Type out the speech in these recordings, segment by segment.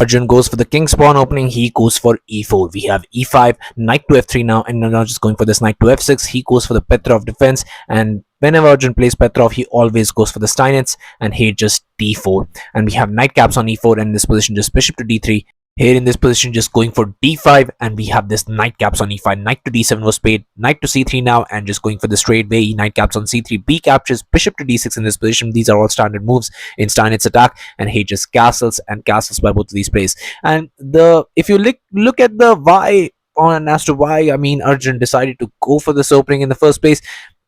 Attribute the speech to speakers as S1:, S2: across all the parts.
S1: Arjun goes for the king pawn opening. He goes for e4. We have e5, knight to f3 now, and now just going for this knight to f6. He goes for the Petrov defense, and whenever Arjun plays Petrov, he always goes for the Steinitz, and he just d4. And we have knight caps on e4, and in this position, just bishop to d3. Here in this position, just going for d5, and we have this knight caps on e5. Knight to d7 was paid. Knight to c3 now, and just going for the straight Wei Yi. Knight caps on c3. B captures. Bishop to d6 in this position. These are all standard moves in Steinitz attack, and he just castles and castles by both of these plays. And if you look at the why on as to why Arjun decided to go for this opening in the first place.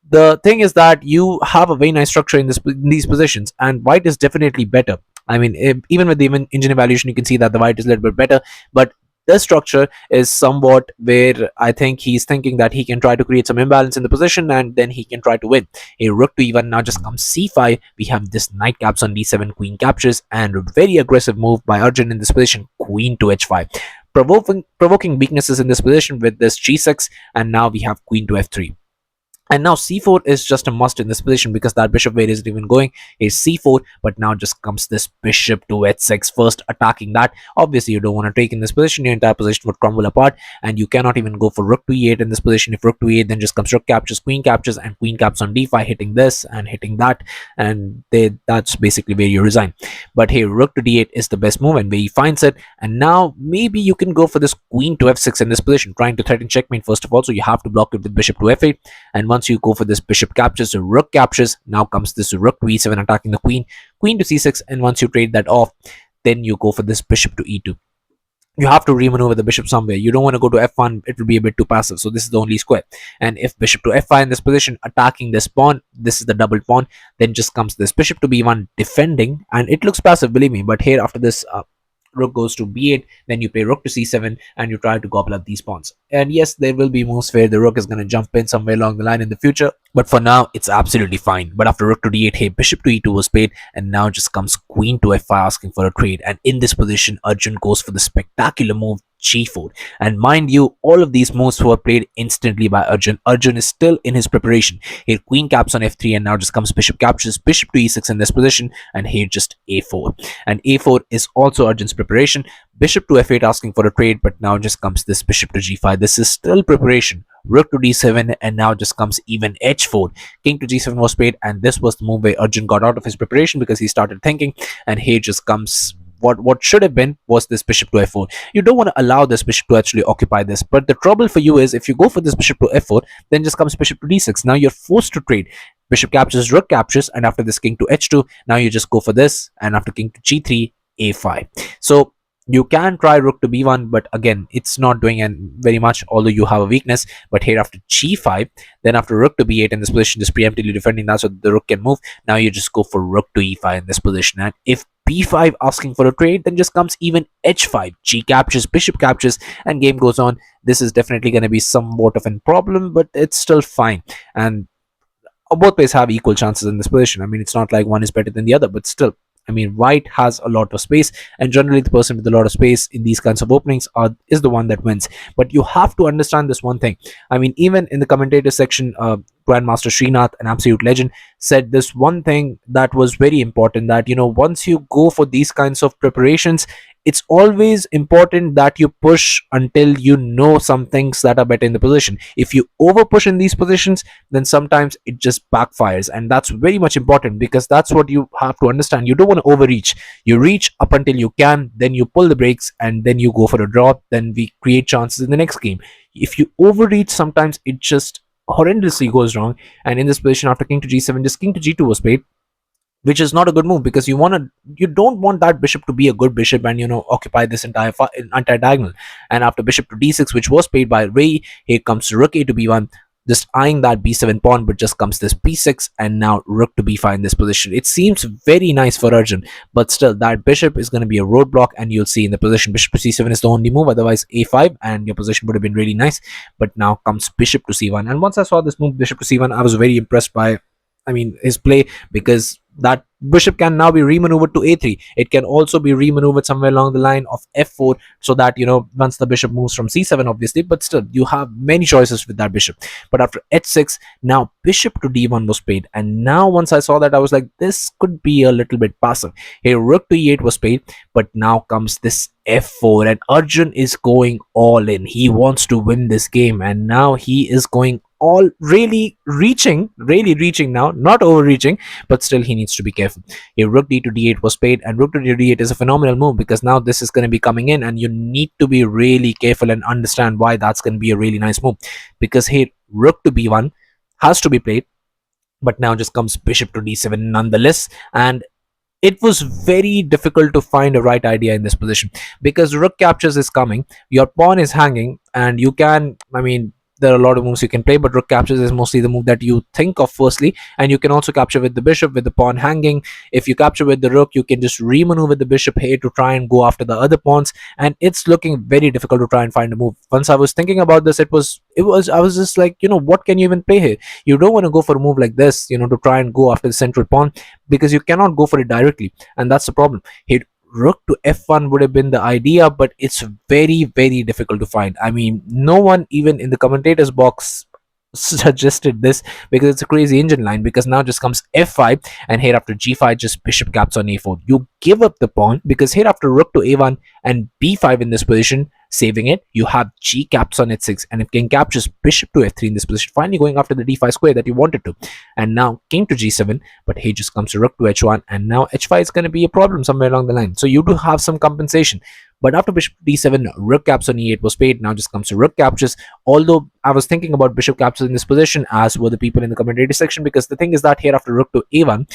S1: The thing is that you have a very nice structure in these positions, and white is definitely better. Even with the engine evaluation, you can see that the white is a little bit better, but this structure is somewhat where I think he's thinking that he can try to create some imbalance in the position, and then he can try to win. A rook to e1, now just comes c5. We have this knight caps on d7, queen captures, and a very aggressive move by Arjun in this position, queen to h5. Provoking weaknesses in this position with this g6, and now we have queen to f3. And now c4 is just a must in this position because that bishop where isn't even going is c4, but now just comes this bishop to h6, first attacking that. Obviously, you don't want to take in this position, your entire position would crumble apart, and you cannot even go for rook to e8 in this position. If rook to e8, then just comes rook captures, and queen caps on d5, hitting this and hitting that, and that's basically where you resign. But here, rook to d8 is the best move, and Wei Yi finds it, and now maybe you can go for this queen to f6 in this position, trying to threaten checkmate first of all, so you have to block it with bishop to f8, and once you go for this bishop captures, so rook captures, now comes this rook to e7 attacking the queen, queen to c6, and once you trade that off, then you go for this bishop to e2. You have to remaneuver the bishop somewhere. You don't want to go to f1, it will be a bit too passive, so this is the only square. And if bishop to f5 in this position, attacking this pawn, this is the double pawn, then just comes this bishop to b1 defending, and it looks passive, believe me, but here after this rook goes to b8, then you play rook to c7, and you try to gobble up these pawns. And yes, there will be moves where the rook is going to jump in somewhere along the line in the future, but for now it's absolutely fine. But after rook to d8, hey, bishop to e2 was paid, and now just comes queen to f5 asking for a trade. And in this position, Arjun goes for the spectacular move g4, and mind you, all of these moves were played instantly by Arjun. Arjun is still in his preparation. Here queen caps on f3, and now just comes bishop captures, bishop to e6 in this position, and here just a4, and a4 is also Arjun's preparation. Bishop to f8 asking for a trade, but now just comes this bishop to g5. This is still preparation. Rook to d7, and now just comes even h4. King to g7 was played, and this was the move where Arjun got out of his preparation because he started thinking, and here just comes what should have been was this bishop to f4. You don't want to allow this bishop to actually occupy this, but the trouble for you is if you go for this bishop to f4, then just comes bishop to d6. Now you're forced to trade. Bishop captures, rook captures, and after this king to h2, now you just go for this, and after king to g3, a5. So you can try rook to b1, but again, it's not doing very much, although you have a weakness. But here after g5, then after rook to b8 in this position, just preemptively defending that so the rook can move. Now you just go for rook to e5 in this position, and if b5 asking for a trade, then just comes even h5, g captures, bishop captures, and game goes on. This is definitely going to be somewhat of a problem, but it's still fine, and both players have equal chances in this position. It's not like one is better than the other, but still, white has a lot of space, and generally the person with a lot of space in these kinds of openings is the one that wins. But you have to understand this one thing. Even in the commentator section, Grandmaster Srinath, an absolute legend, said this one thing that was very important, that once you go for these kinds of preparations, it's always important that you push until you know some things that are better in the position. If you over push in these positions, then sometimes it just backfires, and that's very much important, because that's what you have to understand. You don't want to overreach. You reach up until you can, then you pull the brakes, and then you go for a draw. Then we create chances in the next game. If you overreach, sometimes it just horrendously goes wrong. And in this position, after king to g7, just king to g2 was played, which is not a good move, because you don't want that bishop to be a good bishop and occupy this entire diagonal. And after bishop to d6, which was played by Wei, here comes rook a to b1, just eyeing that b7 pawn, but just comes this b6, and now rook to b5 in this position. It seems very nice for Arjun, but still that bishop is going to be a roadblock, and you'll see in the position bishop to c7 is the only move, otherwise a5 and your position would have been really nice. But now comes bishop to c1, and once I saw this move bishop to c1, I was very impressed by, I mean, his play, because that bishop can now be remaneuvered to a3. It can also be remaneuvered somewhere along the line of f4, so that, you know, once the bishop moves from c7, obviously, but still you have many choices with that bishop. But after h6, now bishop to d1 was played, and now once I saw that, I was like, this could be a little bit passive. Here rook to e8 was played, but now comes this f4, and Arjun is going all in. He wants to win this game, and now he is going all really reaching now, not overreaching, but still he needs to be careful. Here rook d to d8 was played, and rook to d8 is a phenomenal move, because now this is going to be coming in, and you need to be really careful and understand why that's going to be a really nice move. Because here rook to b1 has to be played, but now just comes bishop to d7 nonetheless, and it was very difficult to find a right idea in this position, because rook captures is coming, your pawn is hanging, and you can, I mean, there are a lot of moves you can play, but rook captures is mostly the move that you think of firstly, and you can also capture with the bishop with the pawn hanging. If you capture with the rook, you can just remaneuver the bishop here to try and go after the other pawns, and it's looking very difficult to try and find a move. Once I was thinking about this, I was just like, you know, what can you even play here? You don't want to go for a move like this, you know, to try and go after the central pawn, because you cannot go for it directly, and that's the problem here. Rook to f1 would have been the idea, but it's very difficult to find. I mean, no one even in the commentators box suggested this, because it's a crazy engine line. Because now just comes f5, and here after g5 just bishop caps on a4. You give up the pawn, because here after rook to a1 and b5 in this position, saving it, you have g caps on h6, and if king captures, bishop to f3 in this position, finally going after the d5 square that you wanted to. And now king to g7, but here just comes to rook to h1, and now h5 is going to be a problem somewhere along the line, so you do have some compensation. But after bishop to d7, rook caps on e8 was played. Now just comes to rook captures, although I was thinking about bishop captures in this position, as were the people in the commentator section, because the thing is that here after rook to a1,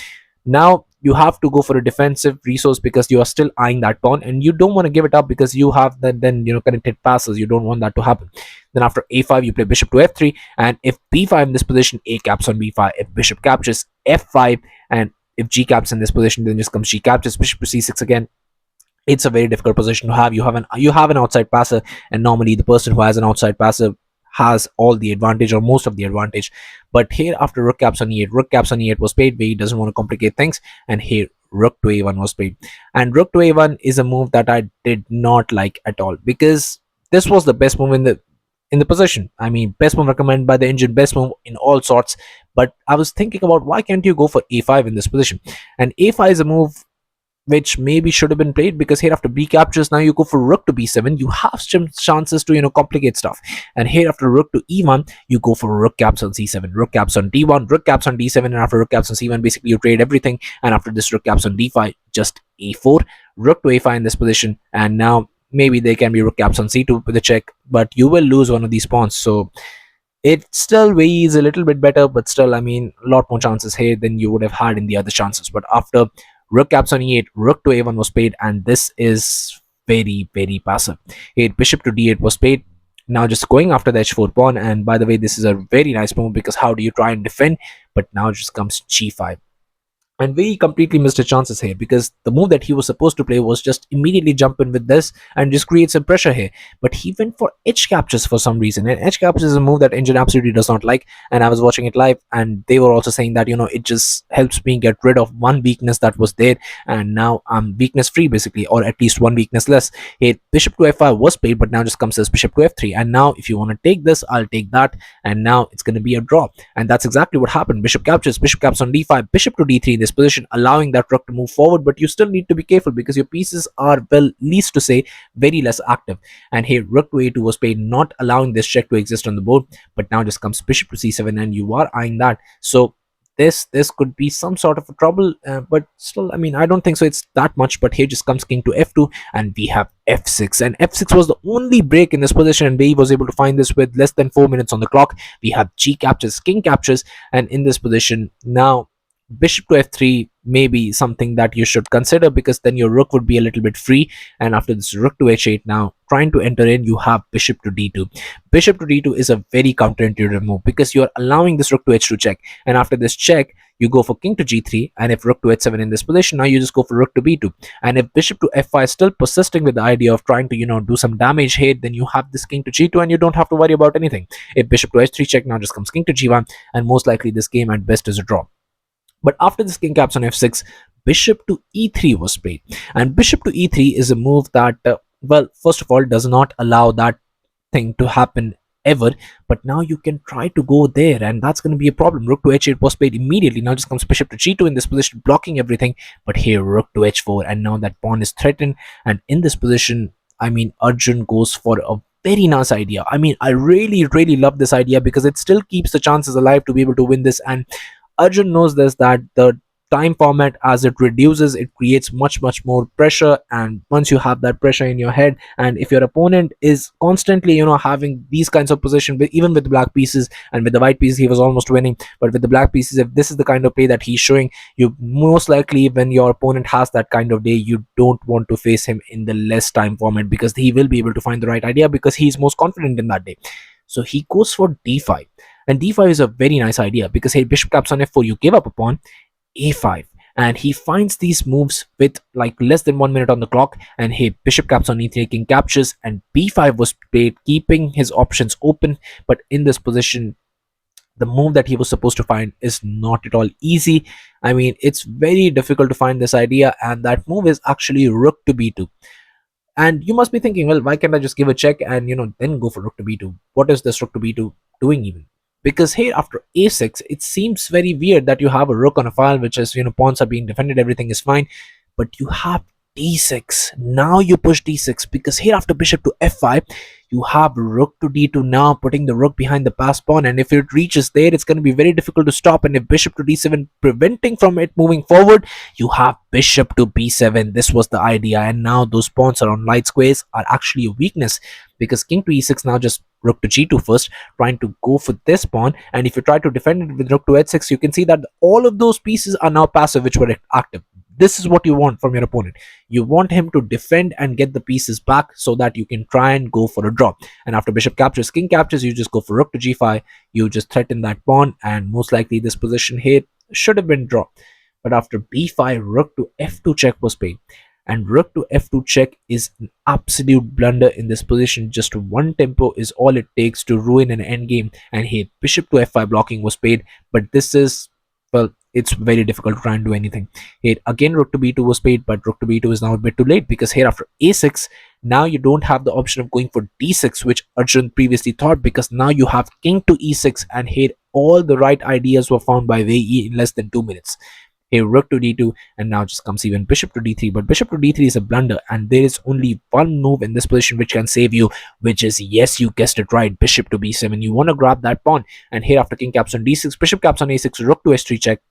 S1: now you have to go for a defensive resource, because you are still eyeing that pawn, and you don't want to give it up, because you have the, then, you know, connected passes. You don't want that to happen. Then after a5, you play bishop to f3, and if b5 in this position, a caps on b5. If bishop captures, f5, and if g caps in this position, then just comes g captures, bishop to c6 again. It's a very difficult position to have. You have an outside passer, and normally the person who has an outside passer has all the advantage, or most of the advantage. But here after rook caps on e8, was played. Wei doesn't want to complicate things, and here rook to a1 was played. And rook to a1 is a move that I did not like at all, because this was the best move in the position. I mean, best move recommended by the engine, best move in all sorts. But I was thinking about, why can't you go for a5 in this position? And a5 is a move which maybe should have been played, because here after b captures, now you go for rook to b7. You have some chances to, you know, complicate stuff. And here after rook to e1, you go for rook caps on c7, rook caps on d1, rook caps on d7, and after rook caps on c1, basically you trade everything. And after this rook caps on d5, just a4, rook to a5 in this position, and now maybe there can be rook caps on c2 with a check, but you will lose one of these pawns. So it still weighs a little bit better, but still, I mean, a lot more chances here than you would have had in the other chances. But after rook caps on e8, rook to a1 was played, and this is very passive. Here bishop to d8 was played. Now just going after the h4 pawn, and by the way, this is a very nice move, because how do you try and defend? But now just comes g5. And Wei Yi completely missed his chances here, because the move that he was supposed to play was just immediately jump in with this and just create some pressure here. But he went for edge captures for some reason, and edge captures is a move that engine absolutely does not like. And I was watching it live, and they were also saying that, you know, it just helps me get rid of one weakness that was there, and now I'm weakness free basically, or at least one weakness less. Here bishop to f5 was played, but now just comes as bishop to f3, and now if you want to take this, I'll take that, and now it's going to be a draw. And that's exactly what happened. Bishop captures, bishop caps on d5, bishop to d3 in this position, allowing that rook to move forward. But you still need to be careful, because your pieces are, well, least to say, very less active. And here rook to a2 was played, not allowing this check to exist on the board. But now just comes bishop to c7, and you are eyeing that. So this could be some sort of a trouble, but still, I mean, I don't think so it's that much. But here just comes king to f2, and we have f6, and f6 was the only break in this position, and Wei was able to find this with less than 4 minutes on the clock. We have g captures, king captures, and in this position now bishop to f3 may be something that you should consider, because then your rook would be a little bit free. And after this rook to h8, now trying to enter in, you have bishop to d2. Bishop to d2 is a very counterintuitive move, because you're allowing this rook to h2 check, and after this check you go for king to g3, and if rook to h7 in this position, now you just go for rook to b2. And if bishop to f5 is still persisting with the idea of trying to do some damage here, then you have this king to g2 and you don't have to worry about anything. If bishop to h3 check, now just comes king to g1, and most likely this game at best is a draw. But after this king caps on f6, bishop to e3 was played. And bishop to e3 is a move that, well, first of all, does not allow that thing to happen ever. But now you can try to go there, and that's going to be a problem. Rook to h8 was played immediately. Now just comes bishop to g2 in this position, blocking everything. But here, rook to h4, and now that pawn is threatened. And in this position, I mean, Arjun goes for a very nice idea. I mean, I really love this idea, because it still keeps the chances alive to be able to win this. And Arjun knows this, that the time format, as it reduces, it creates much more pressure. And once you have that pressure in your head, and if your opponent is constantly having these kinds of position, even with the black pieces, and with the white pieces he was almost winning, but with the black pieces, if this is the kind of play that he's showing, you most likely, when your opponent has that kind of day, you don't want to face him in the less time format, because he will be able to find the right idea, because he's most confident in that day. So he goes for d5, and d5 is a very nice idea, because hey, bishop caps on f4, you give up a pawn. a5, and he finds these moves with like less than 1 minute on the clock. And hey, bishop caps on e3, king captures, and b5 was played, keeping his options open. But in this position, the move that he was supposed to find is not at all easy. I mean, it's very difficult to find this idea, and that move is actually rook to b2. And you must be thinking, well, why can't I just give a check and then go for rook to b2? What is this rook to b2 doing even? Because here, after a6, it seems very weird that you have a rook on a file, which is, pawns are being defended, everything is fine. But you have d6. Now you push d6, because here after bishop to f5, you have rook to d2, now putting the rook behind the passed pawn. And if it reaches there, it's going to be very difficult to stop. And if bishop to d7, preventing from it moving forward, you have bishop to b7. This was the idea. And now those pawns are on light squares are actually a weakness, because king to e6, now just rook to g2 first, trying to go for this pawn. And if you try to defend it with rook to h6, you can see that all of those pieces are now passive, which were active. This is what you want from your opponent. You want him to defend and get the pieces back, so that you can try and go for a draw. And after bishop captures, king captures, you just go for rook to g5. You just threaten that pawn, and most likely this position here should have been draw. But after b5, rook to f2 check was played. And rook to f2 check is an absolute blunder in this position. Just one tempo is all it takes to ruin an endgame. And here, bishop to f5 blocking was played. But this is, well, it's very difficult to try and do anything. Here again, rook to b2 was played, but rook to b2 is now a bit too late, because here after a6, now you don't have the option of going for d6, which Arjun previously thought, because now you have king to e6, and here all the right ideas were found by Wei Yi in less than 2 minutes. Here rook to d2, and now just comes even bishop to d3. But bishop to d3 is a blunder, and there is only one move in this position which can save you, which is, yes, you guessed it right, bishop to b7. You want to grab that pawn. And here after king caps on d6, bishop caps on a6, rook to h3 check,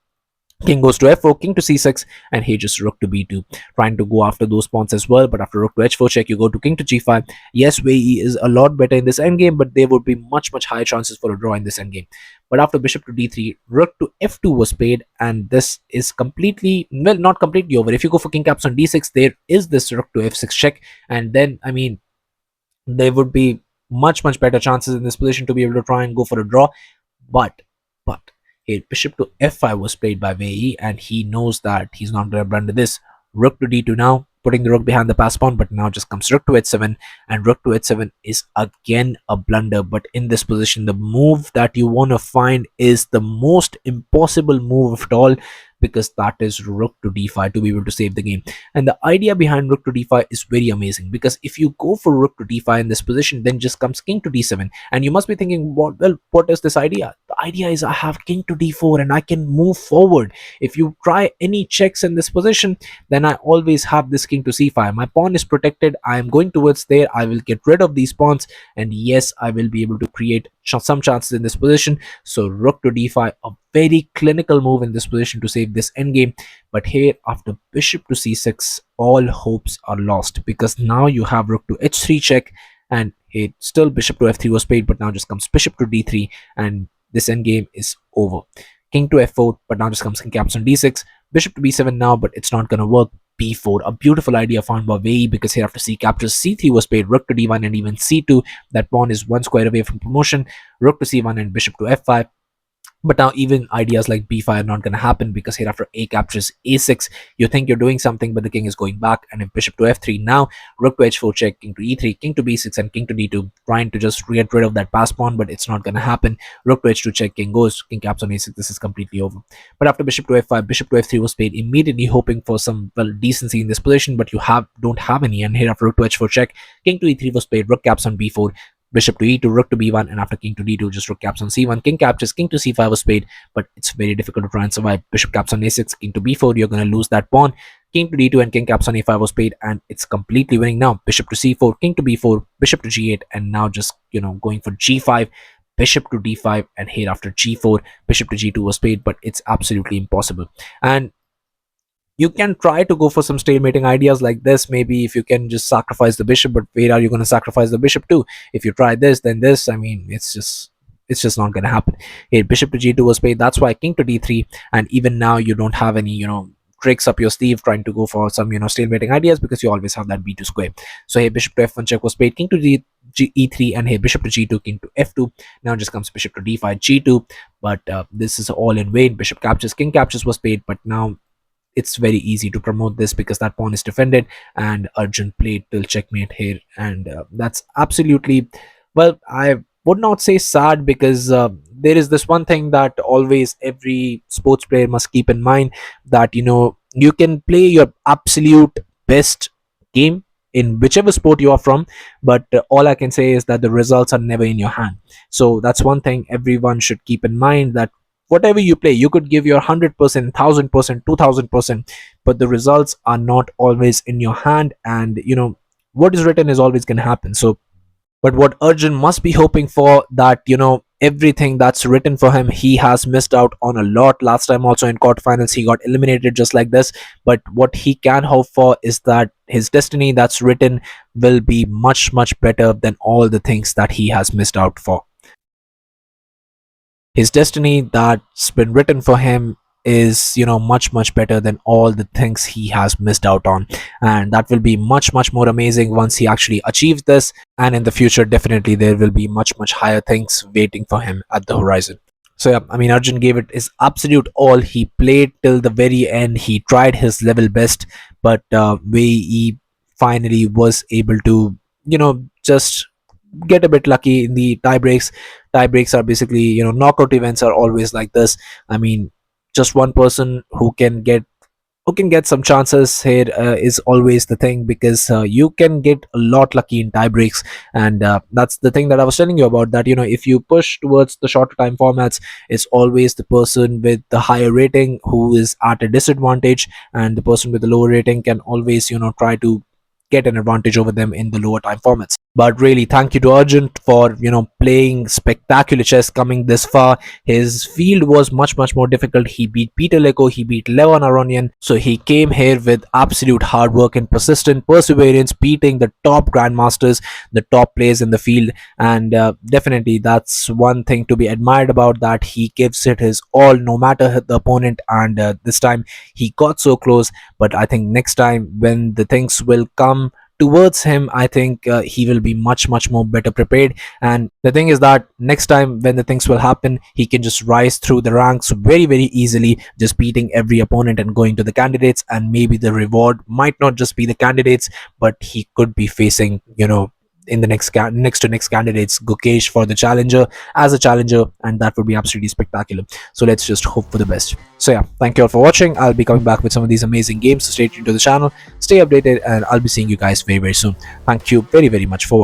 S1: king goes to f4, king to c6, and here just rook to b2, trying to go after those pawns as well. But after rook to h4 check, you go to king to g5. Yes, Wei Yi is a lot better in this endgame, but there would be much higher chances for a draw in this endgame. But after bishop to d3, rook to f2 was played, and this is completely, well, not completely over. If you go for king caps on d6, there is this rook to f6 check, and then, I mean, there would be much better chances in this position to be able to try and go for a draw. But here bishop to f5 was played by Wei Yi, and he knows that he's not going to blunder this. Rook to d2 now, putting the rook behind the pass pawn. But now just comes rook to h7, and rook to h7 is again a blunder. But in this position, the move that you want to find is the most impossible move of it all, because that is rook to d5 to be able to save the game. And the idea behind rook to d5 is very amazing, because if you go for rook to d5 in this position, then just comes king to d7. And you must be thinking, well, what is this idea? The idea is I have king to d4 and I can move forward. If you try any checks in this position, then I always have this king to c5. My pawn is protected. I am going towards there. I will get rid of these pawns, and yes, I will be able to create some chances in this position. So rook to d5, a very clinical move in this position to save this endgame. But here after bishop to c6, all hopes are lost, because now you have rook to h3 check, and here still bishop to f3 was played, but now just comes bishop to d3, and this endgame is over. king to f4, but now just comes king captures on d6, bishop to b7 now, but it's not gonna work. b4, a beautiful idea found by Wei Yi, because here after c captures, c3 was played, rook to d1 and even c2. That pawn is one square away from promotion. Rook to c1 and bishop to f5. But now even ideas like b5 are not going to happen, because here after a captures a6, you think you're doing something, but the king is going back. And if bishop to f3 now, rook to h4 check, king to e3, king to b6, and king to d2, trying to just get rid of that pass pawn, but it's not going to happen. Rook to h2 check, king goes, king caps on a6. This is completely over. But after bishop to f5, bishop to f3 was played, immediately hoping for some, well, decency in this position, but you don't have any. And here after rook to h4 check, king to e3 was played, rook caps on b4, bishop to e2, rook to b1, and after king to d2, just rook caps on c1, king captures, king to c5 was played, but it's very difficult to try and survive. Bishop caps on a6, king to b4, you're going to lose that pawn. King to d2 and king caps on a5 was played, and it's completely winning now. Bishop to c4, king to b4, bishop to g8, and now just, going for g5, bishop to d5, and here after g4, bishop to g2 was played, but it's absolutely impossible. And you can try to go for some stalemating ideas like this. Maybe if you can just sacrifice the bishop, but where are you going to sacrifice the bishop to? If you try this, then this, I mean, it's just not going to happen. Here bishop to g2 was played, that's why king to d3, and even now you don't have any tricks up your sleeve trying to go for some stalemating ideas, because you always have that b2 square. So here bishop to f1 check was played, king to e3, and here bishop to g2, king to f2. Now just comes bishop to d5, g2, but this is all in vain. Bishop captures, king captures was played, but now it's very easy to promote this because that pawn is defended, and Arjun played till checkmate here. And that's absolutely, well, I would not say sad, because there is this one thing that always every sports player must keep in mind, that you can play your absolute best game in whichever sport you are from, but all I can say is that the results are never in your hand. So that's one thing everyone should keep in mind, that whatever you play, you could give your 100%, 1000%, 2000%, but the results are not always in your hand. And what is written is always going to happen. So, but what Arjun must be hoping for, that everything that's written for him, he has missed out on a lot. Last time also in quarterfinals he got eliminated just like this, but what he can hope for is that his destiny that's written will be much better than all the things that he has missed out for. His destiny that's been written for him is much better than all the things he has missed out on, and that will be much more amazing once he actually achieves this. And in the future, definitely there will be much higher things waiting for him at the horizon. So yeah, I mean, Arjun gave it his absolute all. He played till the very end, he tried his level best, but Wei Yi finally was able to just get a bit lucky in the tie breaks. Tie breaks are basically, knockout events are always like this. I mean, just one person who can get some chances here is always the thing, because you can get a lot lucky in tie breaks. And that's the thing that I was telling you about, that if you push towards the shorter time formats, it's always the person with the higher rating who is at a disadvantage, and the person with the lower rating can always try to get an advantage over them in the lower time formats. But really, thank you to Arjun for playing spectacular chess, coming this far. His field was much more difficult. He beat Peter Leko, he beat Levon Aronian, so he came here with absolute hard work and persistent perseverance, beating the top grandmasters, the top players in the field. And definitely that's one thing to be admired about, that he gives it his all no matter the opponent. And this time he got so close, but I think next time when the things will come towards him, I think he will be much more better prepared. And the thing is that next time when the things will happen, he can just rise through the ranks very easily, just beating every opponent and going to the candidates. And maybe the reward might not just be the candidates, but he could be facing in the next to next candidates, Gukesh for the challenger, as a challenger, and that would be absolutely spectacular. So let's just hope for the best. So yeah, thank you all for watching. I'll be coming back with some of these amazing games, so stay tuned to the channel, stay updated, and I'll be seeing you guys very soon. Thank you very much for watching.